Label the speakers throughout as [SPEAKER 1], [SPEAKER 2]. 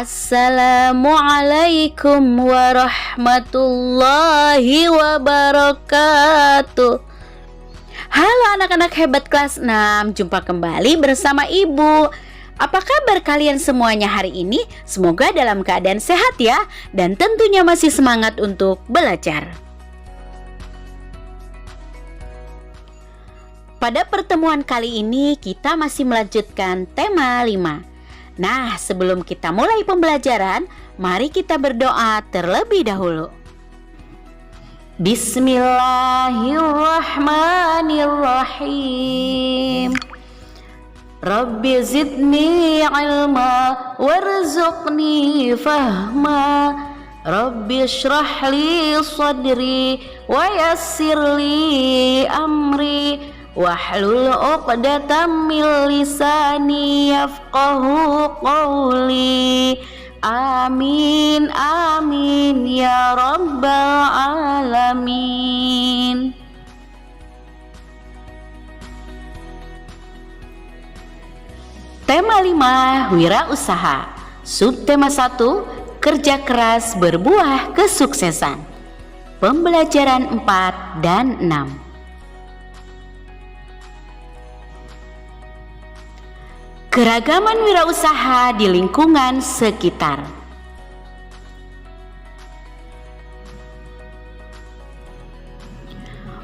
[SPEAKER 1] Assalamualaikum warahmatullahi wabarakatuh. Halo anak-anak hebat kelas 6, jumpa kembali bersama Ibu. Apa kabar kalian semuanya hari ini? Semoga dalam keadaan sehat ya, dan tentunya masih semangat untuk belajar. Pada pertemuan kali ini kita masih melanjutkan tema 5. Nah, sebelum kita mulai pembelajaran, mari kita berdoa terlebih dahulu. Bismillahirrahmanirrahim. Rabbi zidni ilma warzuqni fahma. Rabbi shrah li sadri wa yassir li amri. Wahlul 'uqdatam min lisani yafqahu qawli. Amin amin ya rabbal alamin. Tema 5, wirausaha. Subtema 1, kerja keras berbuah kesuksesan. Pembelajaran 4 dan 6. Keragaman wirausaha di lingkungan sekitar.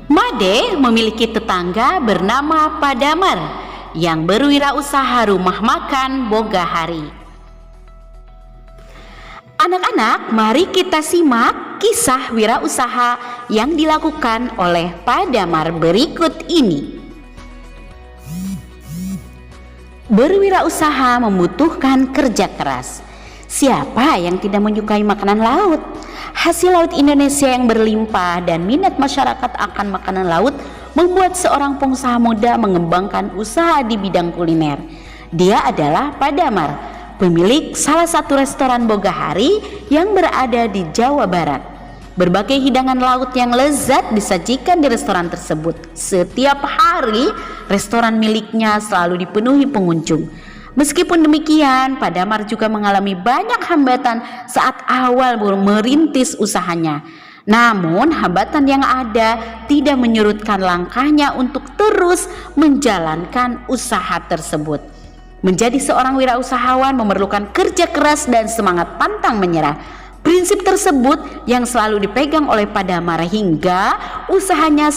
[SPEAKER 1] Made memiliki tetangga bernama Padamar yang berwirausaha rumah makan Bogahari. Anak-anak, mari kita simak kisah wirausaha yang dilakukan oleh Padamar berikut ini. Berwirausaha membutuhkan kerja keras. Siapa yang tidak menyukai makanan laut? Hasil laut Indonesia yang berlimpah dan minat masyarakat akan makanan laut membuat seorang pengusaha muda mengembangkan usaha di bidang kuliner. Dia adalah Padamar, pemilik salah satu restoran Bogahari yang berada di Jawa Barat. Berbagai hidangan laut yang lezat disajikan di restoran tersebut. Setiap hari, restoran miliknya selalu dipenuhi pengunjung. Meskipun demikian, Padamar juga mengalami banyak hambatan saat awal merintis usahanya. Namun, hambatan yang ada tidak menyurutkan langkahnya untuk terus menjalankan usaha tersebut. Menjadi seorang wirausahawan memerlukan kerja keras dan semangat pantang menyerah. Prinsip tersebut yang selalu dipegang oleh Padamar hingga usahanya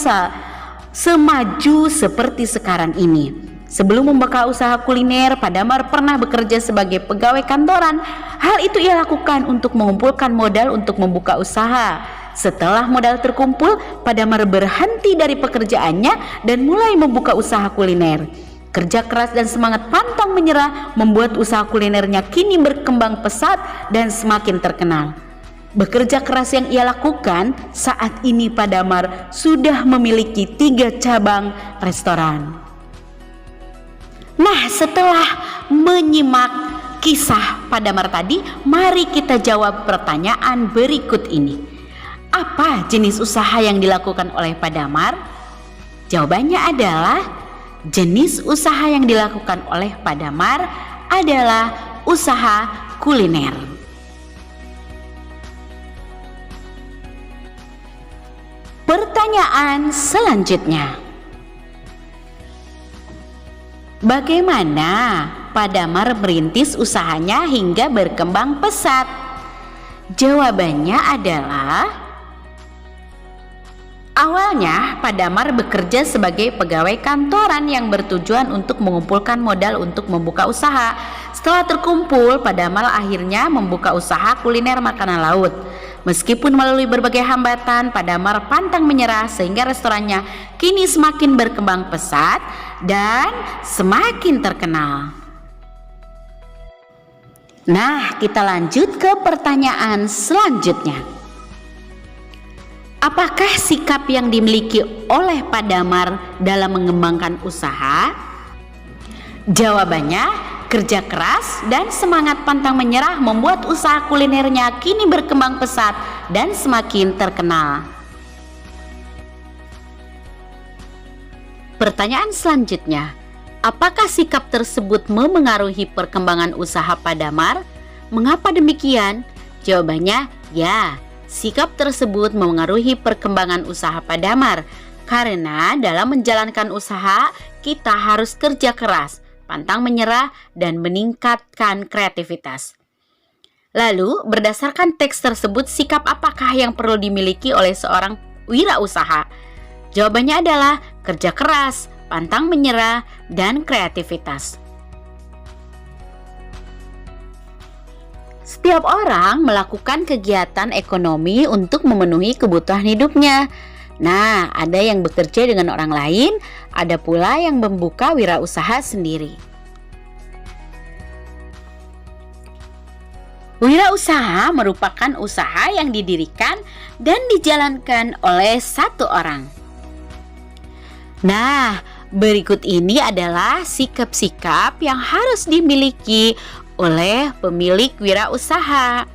[SPEAKER 1] semaju seperti sekarang ini. Sebelum membuka usaha kuliner, Padamar pernah bekerja sebagai pegawai kantoran. Hal itu ia lakukan untuk mengumpulkan modal untuk membuka usaha. Setelah modal terkumpul, Padamar berhenti dari pekerjaannya dan mulai membuka usaha kuliner. Kerja keras dan semangat pantang menyerah membuat usaha kulinernya kini berkembang pesat dan semakin terkenal. Bekerja keras yang ia lakukan, saat ini Padamar sudah memiliki 3 cabang restoran. Nah, setelah menyimak kisah Padamar tadi, mari kita jawab pertanyaan berikut ini. Apa jenis usaha yang dilakukan oleh Padamar? Jawabannya adalah jenis usaha yang dilakukan oleh Padamar adalah usaha kuliner. Pertanyaan selanjutnya. Bagaimana Padamar merintis usahanya hingga berkembang pesat? Jawabannya adalah awalnya Padamar bekerja sebagai pegawai kantoran yang bertujuan untuk mengumpulkan modal untuk membuka usaha. Setelah terkumpul, Padamar akhirnya membuka usaha kuliner makanan laut. Meskipun melalui berbagai hambatan, Padamar pantang menyerah sehingga restorannya kini semakin berkembang pesat dan semakin terkenal. Nah, kita lanjut ke pertanyaan selanjutnya. Apakah sikap yang dimiliki oleh Padamar dalam mengembangkan usaha? Jawabannya, kerja keras dan semangat pantang menyerah membuat usaha kulinernya kini berkembang pesat dan semakin terkenal. Pertanyaan selanjutnya, apakah sikap tersebut memengaruhi perkembangan usaha Padamar? Mengapa demikian? Jawabannya, ya, sikap tersebut memengaruhi perkembangan usaha Pak Damar. Karena dalam menjalankan usaha, kita harus kerja keras, pantang menyerah, dan meningkatkan kreativitas. Lalu, berdasarkan teks tersebut, sikap apakah yang perlu dimiliki oleh seorang wirausaha? Jawabannya adalah kerja keras, pantang menyerah, dan kreativitas. Setiap orang melakukan kegiatan ekonomi untuk memenuhi kebutuhan hidupnya. Nah, ada yang bekerja dengan orang lain, ada pula yang membuka wirausaha sendiri. Wirausaha merupakan usaha yang didirikan dan dijalankan oleh satu orang. Nah, berikut ini adalah sikap-sikap yang harus dimiliki oleh pemilik wirausaha.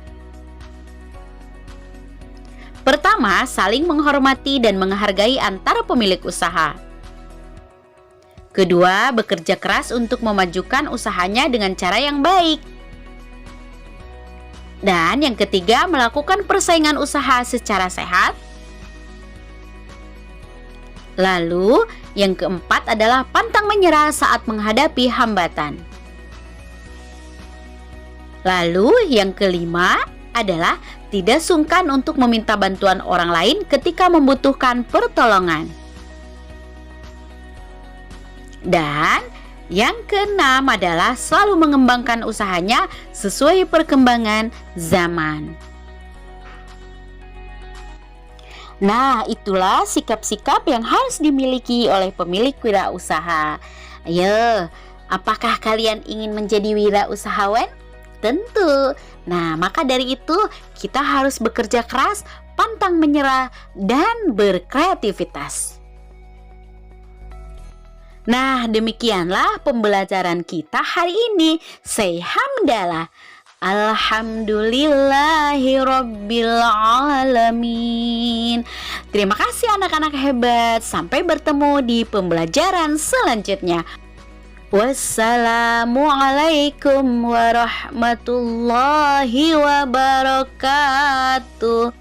[SPEAKER 1] Pertama, saling menghormati dan menghargai antara pemilik usaha. Kedua, bekerja keras untuk memajukan usahanya dengan cara yang baik. Dan yang ketiga, melakukan persaingan usaha secara sehat. Lalu, yang keempat adalah pantang menyerah saat menghadapi hambatan. Lalu yang kelima adalah tidak sungkan untuk meminta bantuan orang lain ketika membutuhkan pertolongan. Dan yang keenam adalah selalu mengembangkan usahanya sesuai perkembangan zaman. Nah, itulah sikap-sikap yang harus dimiliki oleh pemilik wirausaha. Ayo, apakah kalian ingin menjadi wirausahawan? Tentu. Nah, maka dari itu kita harus bekerja keras, pantang menyerah, dan berkreativitas. Nah, demikianlah pembelajaran kita hari ini. Say hamdalah. Alhamdulillahirabbil alamin. Terima kasih anak-anak hebat. Sampai bertemu di pembelajaran selanjutnya. Wassalamualaikum warahmatullahi wabarakatuh.